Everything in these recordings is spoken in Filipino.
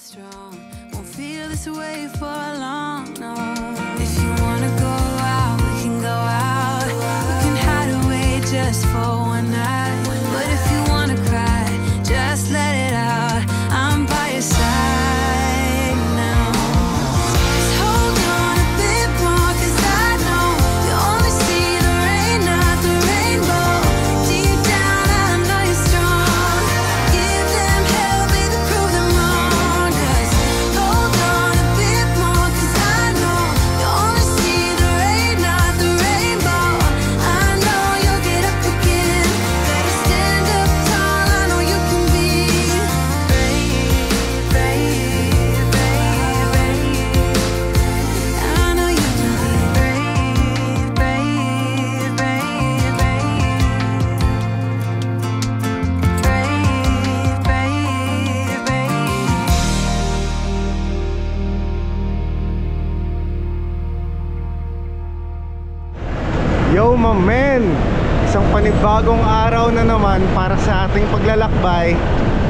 strong, won't feel this way for long, no. If you wanna go out, we can go out. We can hide away just for one night. But if you wanna cry, just let it out. I'm by your side now. Just hold on a bit more, 'cause I know you only see the rain, not the rainbow. Deep down I know you're strong. Give them hell, baby, prove them wrong. Just hold on a bit more, 'cause I know you only see the rain, not the rainbow. I know you'll get up again. Better stand up tall, I know you can be brave, brave, brave, brave. I know you can be brave, brave, brave, brave. Brave, brave, brave. Yo my man! Isang panibagong araw na naman para sa ating paglalakbay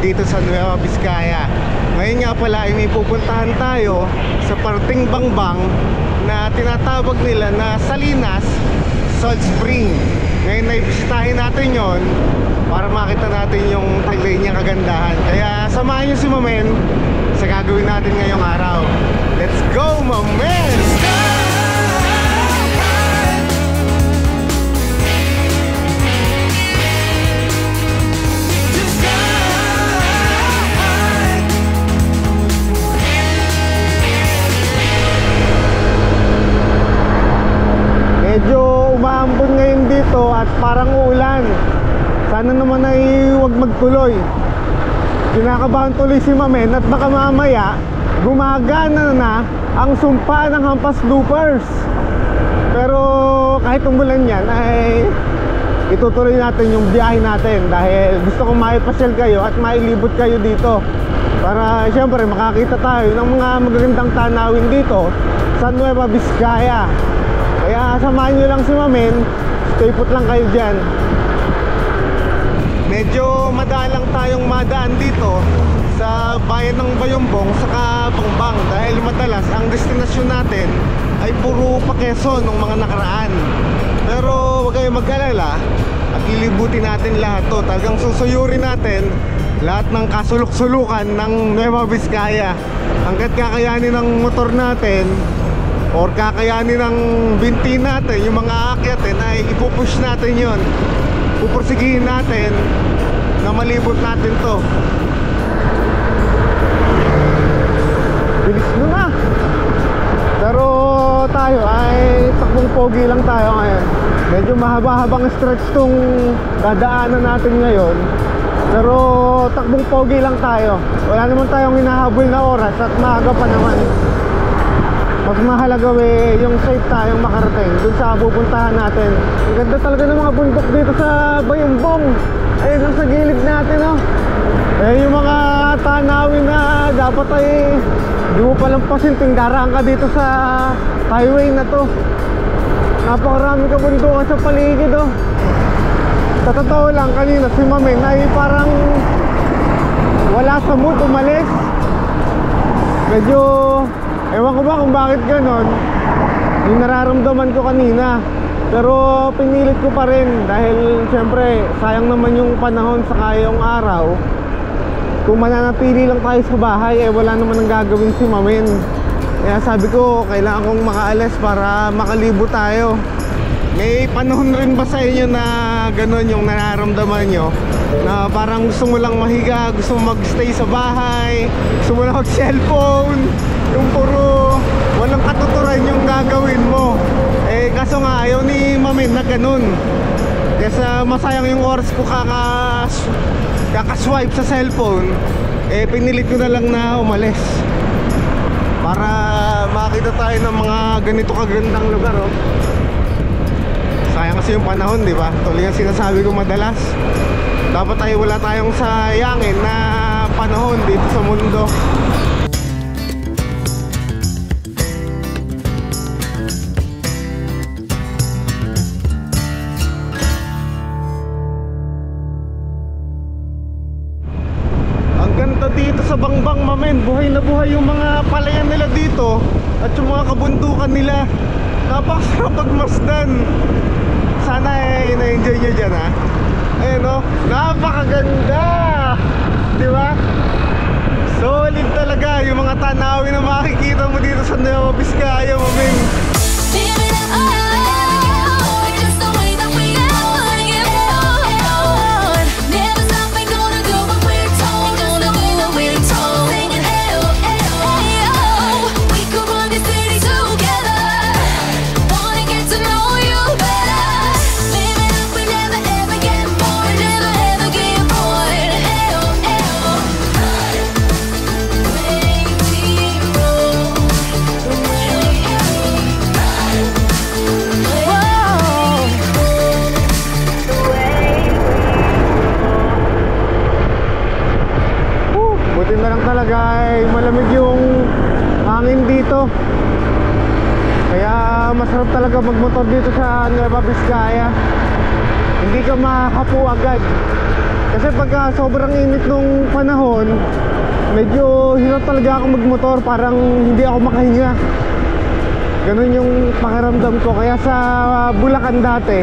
dito sa Nueva Vizcaya. Ngayon nga pala ay may pupuntahan tayo sa parting Bangbang na tinatawag nila na Salinas Salt Spring. Ngayon ay bisitahin natin yon para makita natin yung taglay niyang kagandahan. Kaya samahan niyo si Mamen sa gagawin natin ngayong araw. Let's go my man! Medyo umaambon ngayon dito at parang uulan. Sana naman ay huwag magtuloy. Kinakabahan tuloy si Mamen at baka mamaya gumagana na ang sumpa ng Hampas Loopers. Pero kahit umulan yan ay itutuloy natin yung biyahe natin dahil gusto kong maipasyal kayo at mailibot kayo dito para syempre makakita tayo ng mga magagandang tanawin dito sa Nueva Vizcaya. Kaya samahan nyo lang si Mamen. Stay put lang kayo dyan. Medyo madalang tayong madaan dito sa bayan ng Bayumbong saka Bangbang dahil madalas ang destinasyon natin ay puro pa Quezon nung mga nakaraan. Pero huwag kayong mag-alala at ilibutin natin lahat to. Talagang susuyurin natin lahat ng kasulok-sulukan ng Nueva Vizcaya. Hanggat kakayanin ng motor natin or kakayanin ng binti natin, yung mga aakyatin ay ipupush natin yon. Pupursigihin natin na malibot natin to. Bilis mo na. Pero tayo ay takbong pogi lang tayo ngayon. Medyo mahaba-habang stretch tong dadaanan natin ngayon. Pero takbong pogi lang tayo. Wala naman tayong hinahabol na oras at maaga pa naman. Mas mahalaga yung safe tayong makarating dun sa pupuntahan natin. Ang ganda talaga ng mga bundok dito sa Bayumbong. Ayun lang sa gilid natin, oh. Eh yung mga tanawin na dapat ay di mo palampasin tuwing daraan ka dito sa highway na to. Napakarami ka bundukan sa paligid, oh. Sa totoo lang kanina si Mamen ay parang wala sa mood umalis. Medyo ewan ko ba kung bakit ganon yung nararamdaman ko kanina. Pero pinilit ko pa rin dahil siyempre sayang naman yung panahon saka yung araw. Kung mananatili lang tayo sa bahay, eh wala naman ang gagawin si Mamen. Kaya sabi ko kailangan kong makaalis para makalibo tayo. May panahon rin ba sa inyo na ganon yung nararamdaman nyo? Na parang gusto mo lang mahiga, gusto mo magstay sa bahay, gusto mo lang mag-cellphone, yung puro walang katuturan yung gagawin mo. Eh kaso nga ayaw ni Mamen na ganun. Kaya masayang yung oras ko kakaswipe sa cellphone. Eh pinilit ko na lang na umalis para makita tayo ng mga ganito kagandang lugar, oh. Sayang kasi yung panahon, di ba? Tuloy ang sinasabi ko madalas, dapat ay wala tayong sayangin na panahon dito sa mundo. Ang ganda dito sa Bangbang mamen, buhay na buhay yung mga palayan nila dito at yung mga kabundukan nila. Napakasarap pagmasdan. Sana na-enjoy nyo dyan ha. Ayun o, napakaganda, di ba? Solid talaga yung mga tanawin na makikita mo dito sa Nueva Vizcaya mamen. Talaga ay malamig yung hangin dito, kaya masarap talaga magmotor dito sa Nueva Vizcaya. Hindi ka makahapo agad kasi pagka sobrang init nung panahon, medyo hirap talaga ako magmotor, parang hindi ako makahinga. Ganun yung pakiramdam ko. Kaya sa Bulacan dati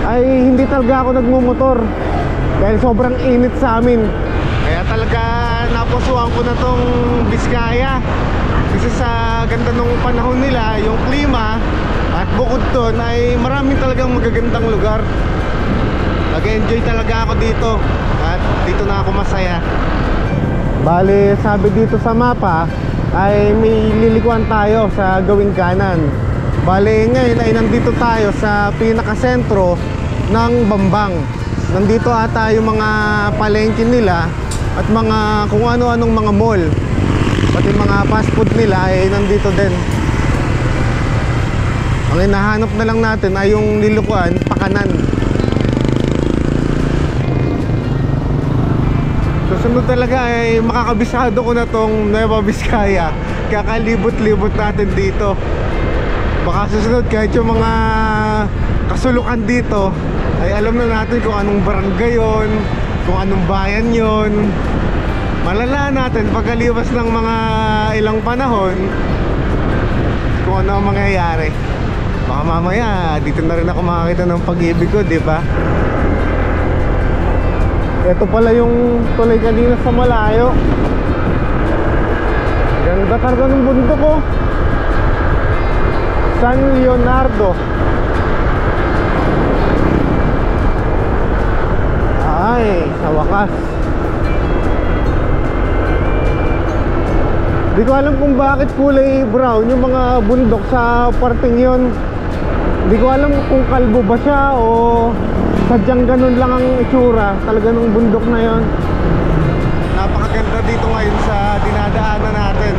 ay hindi talaga ako nagmumotor dahil sobrang init sa amin. Kaya talaga napusuan ko na tong Vizcaya kasi sa ganda nung panahon nila, yung klima, at bukod doon ay maraming talagang magagandang lugar. Nag-enjoy talaga ako dito at dito na ako masaya. Bali, sabi dito sa mapa ay may lilikuan tayo sa gawing kanan. Bali, ngayon ay nandito tayo sa pinakasentro ng Bambang. Nandito ata yung mga palengke nila at mga kung ano-anong mga mall, pati mga fast food nila ay nandito din. Ang hinahanap na lang natin ay yung lilikuan pakanan. Susunod talaga ay makakabisado ko na tong Nueva Vizcaya. Kakalibot-libot natin dito. Baka susunod kahit yung mga kasulukan dito ay alam na natin kung anong barangay yun, kung anong bayan yun. Malalaman natin pagkalipas ng mga ilang panahon kung ano ang mangyayari. Baka mamaya dito na rin ako makakita ng pag-ibig ko, di ba? Ito pala yung tulay kanina sa malayo. Ganda talaga ng bundok ko. San Leonardo. Ay, sa wakas. Di ko alam kung bakit kulay brown yung mga bundok sa parting yon. Di ko alam kung kalbo ba siya o sadyang ganun lang ang itsura talaga ng bundok na yon. Napakaganda dito ngayon sa dinadaanan natin.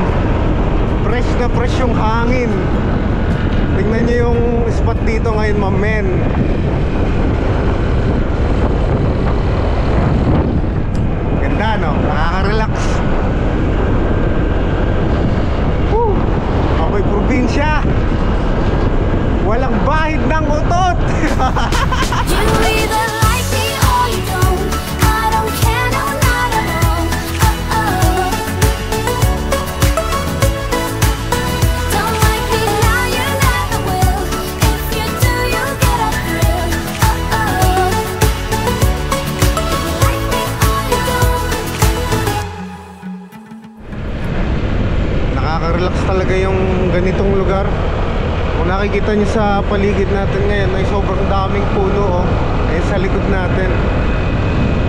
Fresh na fresh yung hangin. Tingnan niyo yung spot dito ngayon, mamen. Ganda, no? Nakaka-relax. Ako'y probinsya. Walang bahid ng utot. Nakaka-relax talaga yung ganitong lugar. Kung nakikita nyo sa paligid natin ngayon ay sobrang daming puno, oh. Ayun sa likod natin.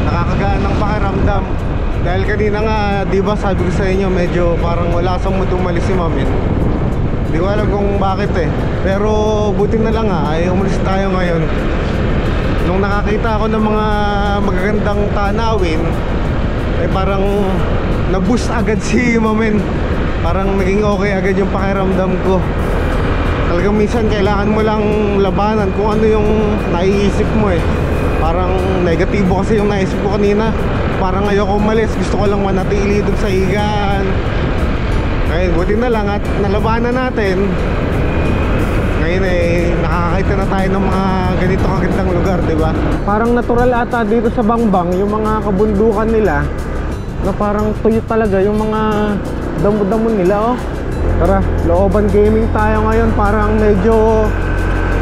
Nakakagaan ng pakiramdam. Dahil kanina nga, di ba sabi ko sa inyo, medyo parang wala sa mood umalis si Mamin. Di ko alam kung bakit eh. Pero buti na lang ay umalis tayo ngayon. Nung nakakita ako ng mga magagandang tanawin, ay parang na-boost agad si Mamin. Parang naging okay agad yung pakiramdam ko. Talagang minsan kailangan mo lang labanan kung ano yung naiisip mo eh. Parang negatibo kasi yung naisip ko kanina. Parang ayoko umalis, gusto ko lang manatili dun sa higaan. Ngayon buti na lang at nalabanan natin. Ngayon eh nakakakita na tayo ng mga ganito kagandang lugar, di ba? Parang natural ata dito sa Bangbang yung mga kabundukan nila. na parang tuyo talaga yung mga damo-damo nila, oh. Tara, looban gaming tayo ngayon. Parang medyo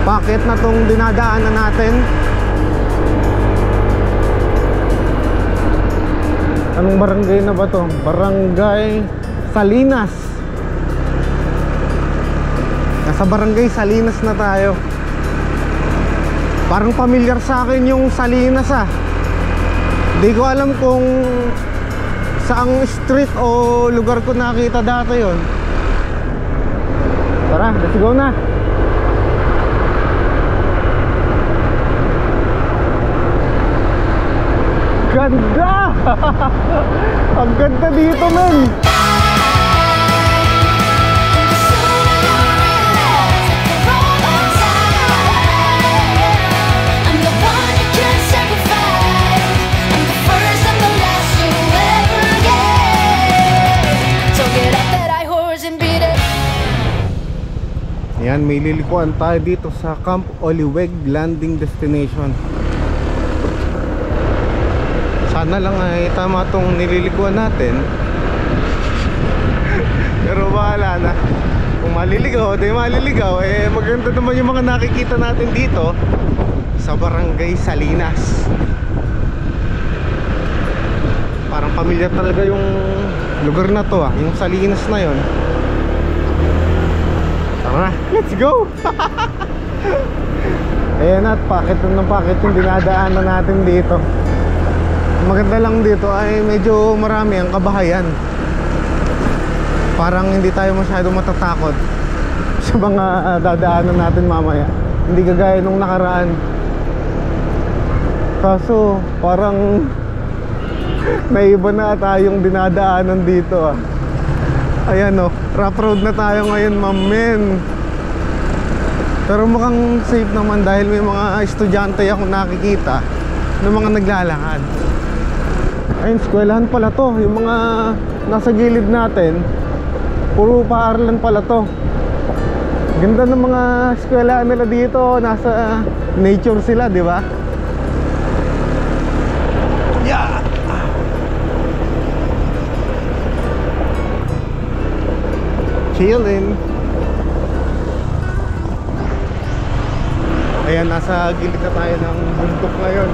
pakit na tong dinadaanan natin. Anong barangay na ba to? Barangay Salinas. Nasa barangay Salinas na tayo. Parang familiar sa akin yung Salinas, ah. Di ko alam kung saang street o lugar ko nakita dati yon. Tara, let's go na. Ganda! Ang ganda dito, men! Yan, may lilikuan tayo dito sa Camp Oliweg Landing Destination. Sana lang ay tama tong nililikuan natin. Pero bahala na. Kung maliligaw, di maliligaw. Eh, maganda naman yung mga nakikita natin dito sa Barangay Salinas. Parang pamilyar talaga yung lugar na to, ah. Yung Salinas na yon. Tara, let's go! Ayan, at pakit ng pakit yung dinadaanan natin dito. Maganda lang dito ay medyo marami ang kabahayan. Parang hindi tayo masyado matatakot sa mga dadaanan natin mamaya. Hindi kagaya nung nakaraan. Kaso parang naiba na tayong dinadaanan dito, ah. Ayan, oh, rough road na tayo ngayon, mamen. Pero mukhang safe naman dahil may mga estudyante akong nakikita ng mga naglalakad. Ayun, eskwelahan pala to. Yung mga nasa gilid natin, puro paaralan pala to. Ganda ng mga eskwelahan nila dito. Nasa nature sila, di ba? Yeah! Chillin'. Ayan, nasa gilid na tayo ng bundok ngayon.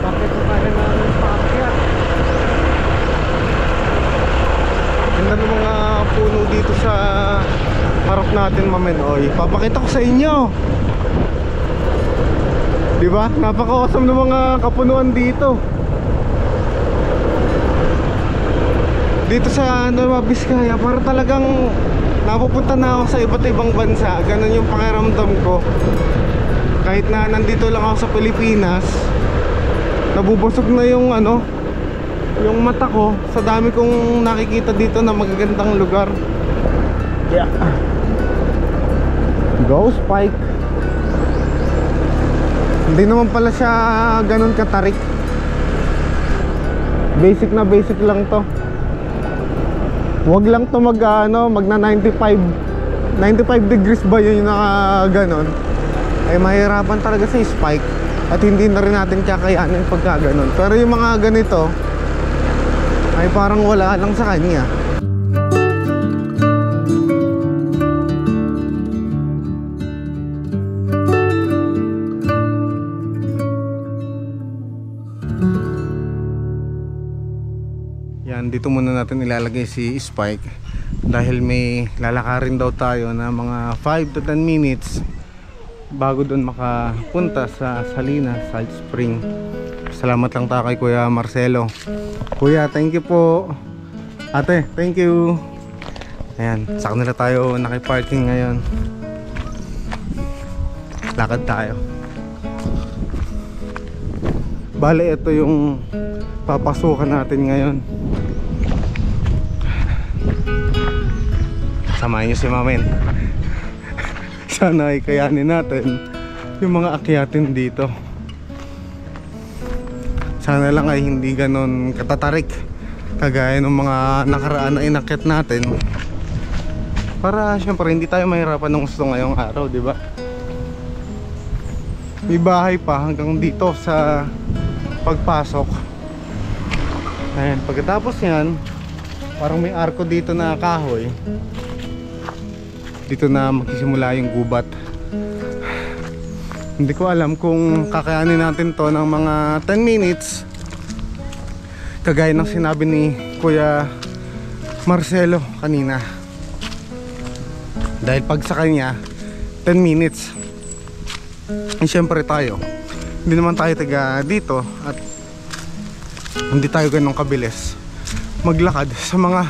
Bakit na tayo ng paakyat? Ganda ng mga puno dito sa harap natin, mamen. Oy, papakita ko sa inyo. Diba? Napaka-awesome ng mga kapunuan dito. Dito sa Nueva Vizcaya, para talagang napupunta na ako sa iba't ibang bansa. Ganun yung pakiramdam ko. Kahit na nandito lang ako sa Pilipinas, nabubusog na yung yung mata ko sa dami kong nakikita dito na magagandang lugar. Yeah. Go Spike. Hindi naman pala siya ganun katarik. Basic na basic lang to. Wag lang to magna 95 degrees ba yun yung naka ganon. Ay mahirapan talaga sa Spike. At hindi na rin natin kakayanin pagka ganon. Pero yung mga ganito ay parang wala lang sa kanya. Yan, dito muna natin ilalagay si Spike dahil may lalakarin daw tayo na mga 5 to 10 minutes bago doon makapunta sa Salinas Salt Spring. Salamat lang tayo kay Kuya Marcelo. Kuya, thank you po. Ate, thank you. Ayan, sa kanila tayo nakiparking ngayon. Lakad tayo. Bale, ito yung papasukan natin ngayon. Samahan nyo si Mamen. Sana ay kayanin natin yung mga akyatin dito. Sana lang ay hindi ganon katatarik kagaya ng mga nakaraan na inakyat natin. Para syempre hindi tayo mahirapan ng gusto ngayong araw, di ba? May bahay pa hanggang dito sa pagpasok. Ayan, pagkatapos yan, parang may arko dito na kahoy. Dito na magsisimula yung gubat. Hindi ko alam kung kakayanin natin to ng mga 10 minutes. Kagaya ng sinabi ni Kuya Marcelo kanina. Dahil pag sa kanya 10 minutes. And syempre tayo, hindi naman tayo taga dito at hindi tayo ganun kabilis maglakad sa mga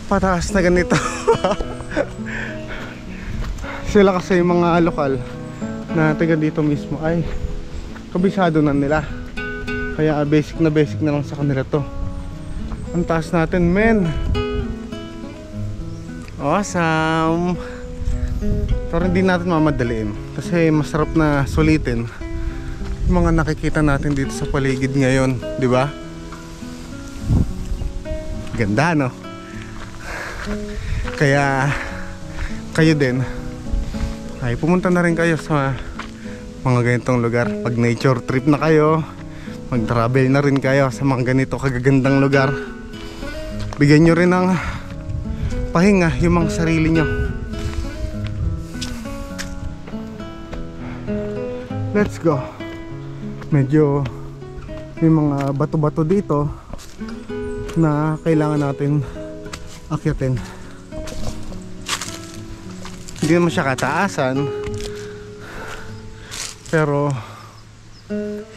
pataas na ganito. Sila kasi yung mga lokal na taga dito mismo ay kabisado na nila. Kaya basic na lang sa kanila to. Ang taas natin, men. Awesome. Pero hindi natin mamadaliin kasi masarap na sulitin yung mga nakikita natin dito sa paligid ngayon, di ba? Ganda, no? Kaya kayo din ay pumunta na rin kayo sa mga ganitong lugar. Pag nature trip na kayo, mag-travel na rin kayo sa mga ganito kagagandang lugar. Bigyan nyo rin ng pahinga yung mga sarili nyo. Let's go. Medyo may mga bato-bato dito na kailangan natin akyatin. Hindi naman siya kataasan, pero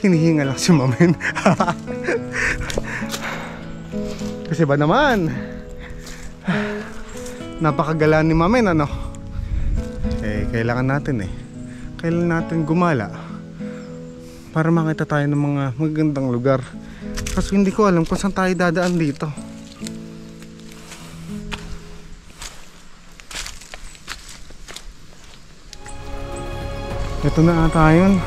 hinihinga lang si Mamen. Kasi ba naman napakagala ni Mamen, ano? Eh, kailangan natin gumala para makita tayo ng mga magagandang lugar. Kasi hindi ko alam kung saan tayo dadaan dito. Ito na ata yun.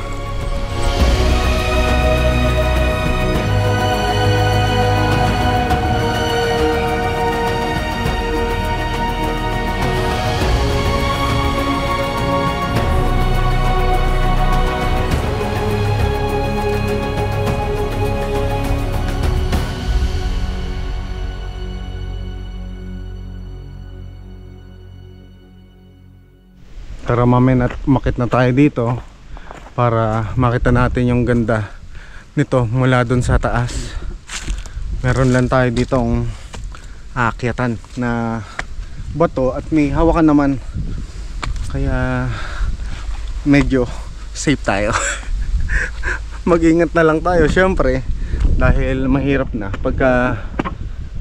Tara Mamen, at makit na tayo dito para makita natin yung ganda nito mula dun sa taas. Meron lang tayo ditong aakyatan na bato at may hawakan naman, kaya medyo safe tayo. Mag-ingat na lang tayo syempre dahil mahirap na pagka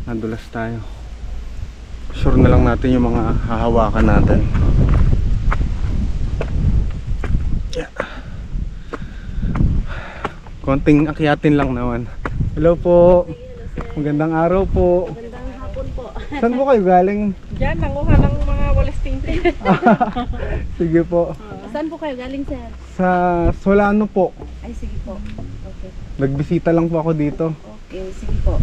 nadulas tayo. Sure na lang natin yung mga hahawakan natin. Konting akyatin lang naman. Hello po. Magandang araw po. Magandang hapon po. Saan po kayo galing? Diyan, nanguha ng mga walis tingting. Sige po. Saan po kayo galing, sir? Sa Solano po. Ay, sige po. Okay. Nagbisita lang po ako dito. Okay, sige po.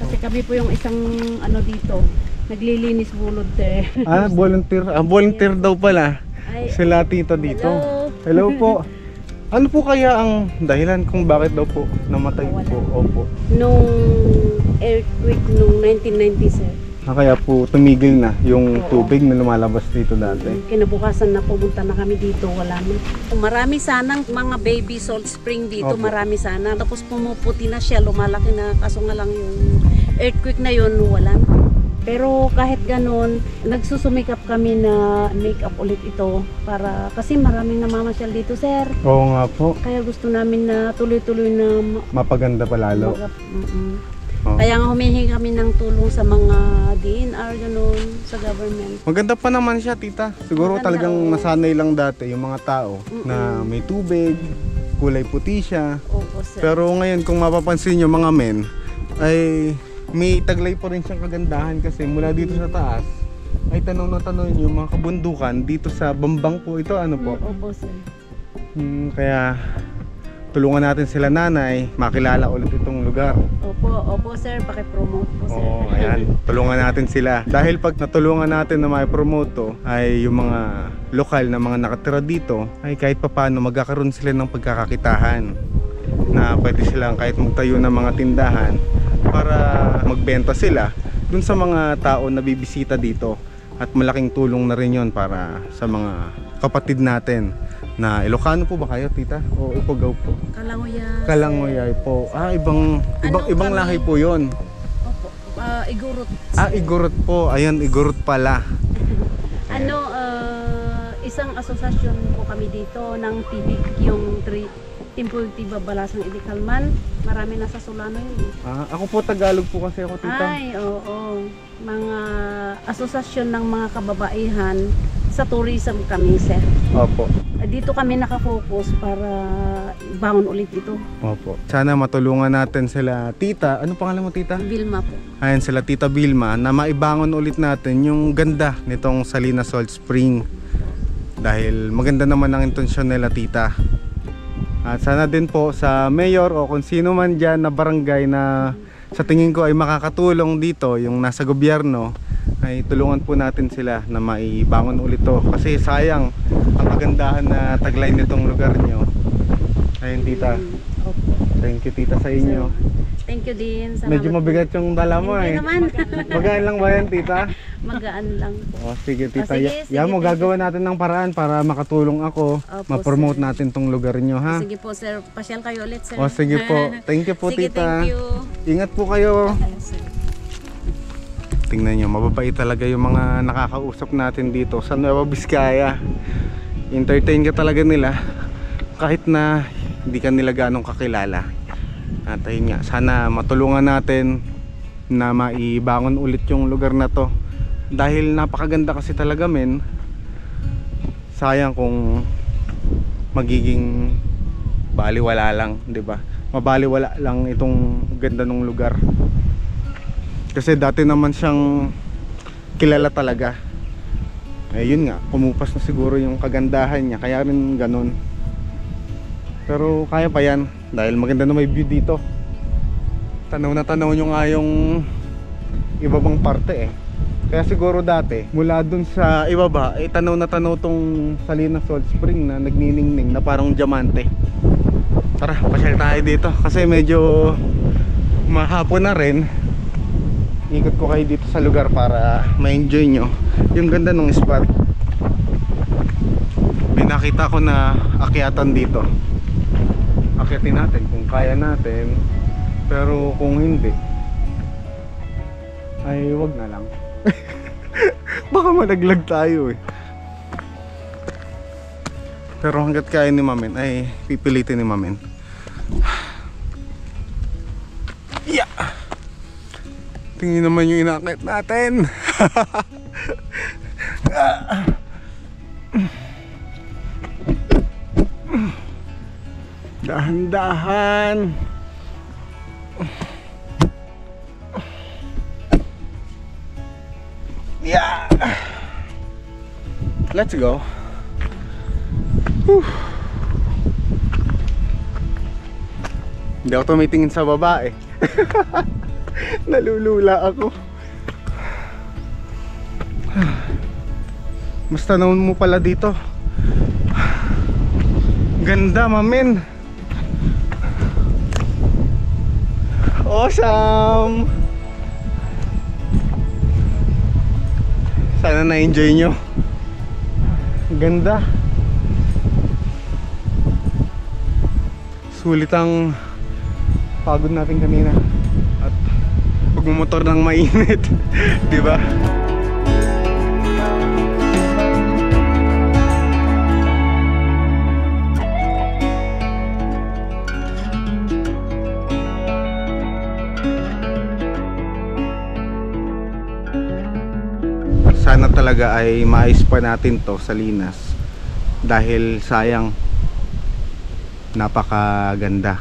Kasi kami po yung isang ano dito, naglilinis bulod eh. Volunteer. Volunteer daw pala. Ay, Sila tito dito. hello. Hello po. Ano po kaya ang dahilan kung bakit daw po namatay po? Opo. Nung earthquake nung 1990, sir. Kaya po tumigil na yung tubig na lumalabas dito dati. Kinabukasan na pumunta na kami dito, wala na. Marami sanang mga baby salt spring dito, Opo. marami sana. Tapos pumuputi na siya, lumalaki na, kaso nga lang yung earthquake na yun, wala na. Pero kahit ganun, nagsusumikap kami na make up ulit ito para kasi maraming namamasyal dito, sir. Oo nga po. Kaya gusto namin na tuloy-tuloy na Mapaganda pa lalo. Oh. Kaya nga humihingi kami ng tulong sa mga DNR, ganun, sa government. Maganda pa naman siya, tita. Siguro Maganda, talagang oo. nasanay lang dati yung mga tao na may tubig, kulay puti siya. Opo, sir. Pero ngayon kung mapapansin nyo mga men, ay may taglay pa rin siyang kagandahan kasi mula dito sa taas ay tanong na tanong yung mga kabundukan dito sa Bambang po ito, ano po. Opo, sir. Kaya tulungan natin sila nanay makilala ulit itong lugar. Opo, sir, paki-promote po, sir. Oo, ayan. Tulungan natin sila. Dahil pag natulungan natin na mai-promote to, ay yung mga lokal na mga nakatira dito, ay kahit papaano magkakaroon sila ng pagkakakitahan na pwede silang kahit magtayo ng mga tindahan para magbenta sila dun sa mga tao na bibisita dito. At malaking tulong na rin yon para sa mga kapatid natin na Ilocano po ba kayo, tita? O Ifugao po? Kalangoya. Kalangoyay po. Ibang kami? lahi po yon. Opo. Igurot. Igorot po. Ayan, Igorot pala. Isang asosasyon po kami dito ng tibig, yung Timpul Tiba Balasang Idikalman. Marami na sa Solano yun. Ako po Tagalog po kasi ako, tita. Ay, oo. Mga asosasyon ng mga kababaihan sa tourism kami, sir. Opo. Dito kami nakafocus para bangon ulit ito. Opo. Sana matulungan natin sila, tita. Ano pangalan mo, tita? Vilma po. Ayan sila, Tita Vilma, na maibangon ulit natin yung ganda nitong Salinas Salt Spring. Dahil maganda naman ang intensyon nila, tita. At sana din po sa mayor o kung sino man dyan na barangay na sa tingin ko ay makakatulong dito, yung nasa gobyerno, ay tulungan po natin sila na maibangon ulit to. Kasi sayang ang kagandahan na taglay nitong lugar nyo. Ayun, tita. Opo. Thank you, tita, sa inyo. Thank you din. Medyo mabigat yung dala mo Hindi eh. naman. Magaan lang ba yan, tita? Magaan lang po. Sige, tita. Sige, Yan mo, thank you. gagawa natin ng paraan para makatulong ako. Opo, Ma-promote sir. natin tong lugar nyo, ha? Sige po, sir. Pasyal kayo ulit, sir. Sige po. Thank you po, Sige, tita. thank you. Ingat po kayo. Sir. Tingnan nyo, mababait talaga yung mga nakakausap natin dito sa Nueva Vizcaya. Entertain ka talaga nila kahit na hindi ka nila ganong kakilala. At ayun nga, sana matulungan natin na maibangon ulit yung lugar na to. Dahil napakaganda kasi talaga, men. Sayang kung magiging baliwala lang, 'di ba? Mabaliwala lang itong ganda ng lugar. Kasi dati naman siyang kilala talaga. Yun nga, kumupas na siguro yung kagandahan niya, kaya rin ganun. Pero kaya pa yan dahil maganda na may view dito. Tanaw na tanaw nyo nga yung ibabang parte eh. Kaya siguro dati mula dun sa ibaba tanaw na tanaw tong Salinas Salt Spring na nagniningning na parang diamante. Tara, pasyal tayo dito kasi medyo mahapon na rin. Ikot ko kayo dito sa lugar para ma-enjoy nyo yung ganda ng spot. May nakita ko na akyatan dito. Akyatin natin kung kaya natin, pero kung hindi ay wag na lang. Baka malaglag tayo eh. Pero hanggat kaya ni Mamen ay pipilitin ni Mamen. Yeah. Tingin naman yung inakit natin. Dahan-dahan. Yeah. Let's go. Whew. Hindi ako tumitingin sa baba eh. Nalulula ako. Mas tanaw mo pala dito. Ganda, Mamen. Awesome. Sana na-enjoy nyo. Ganda. Sulit ang pagod natin kanina at pagmumotor ng mainit. Diba? Sana talaga ay maayos pa natin to Salinas dahil sayang napakaganda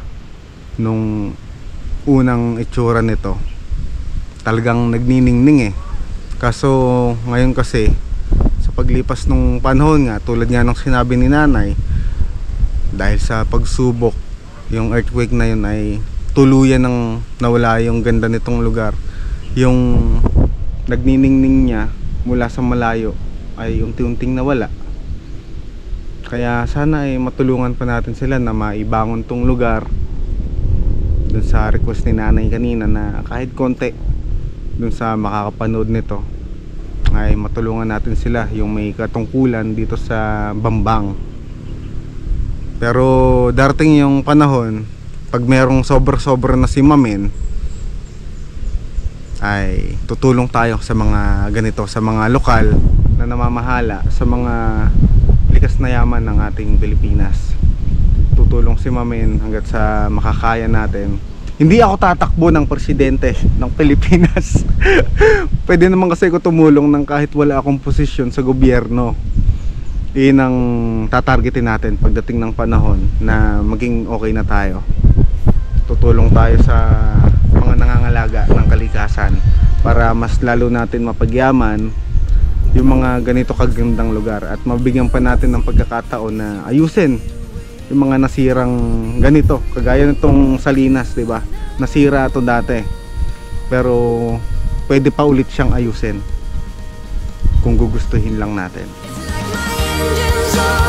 nung unang itsura nito. Talagang nagniningning eh. Kaso ngayon kasi sa paglipas ng panahon nga, tulad nga ng sinabi ni nanay, dahil sa pagsubok yung earthquake na yun ay tuluyan ng nawala yung ganda nitong lugar. Yung nagniningning niya mula sa malayo ay unti-unting nawala. Kaya sana ay matulungan pa natin sila na maibangon tong lugar dun sa request ni nanay kanina na kahit konti dun sa makakapanood nito ay matulungan natin sila yung may katungkulan dito sa Bambang. Pero darating yung panahon pag merong sobra-sobra na si Mamen ay tutulong tayo sa mga ganito, sa mga lokal na namamahala sa mga likas na yaman ng ating Pilipinas. Tutulong si Mamen hanggat sa makakaya natin. Hindi ako tatakbo ng presidente ng Pilipinas. Pwede naman kasi ko tumulong ng kahit wala akong posisyon sa gobyerno. Iyon ang tatargetin natin pagdating ng panahon na maging okay na tayo. Tutulong tayo sa mga nangangalaga ng kalikasan para mas lalo natin mapagyaman yung mga ganito kagandang lugar at mabigyan pa natin ng pagkakataon na ayusin yung mga nasirang ganito, kagaya nitong Salinas, 'di ba? Nasira to dati. Pero pwede pa ulit siyang ayusin kung gugustuhin lang natin. Engines on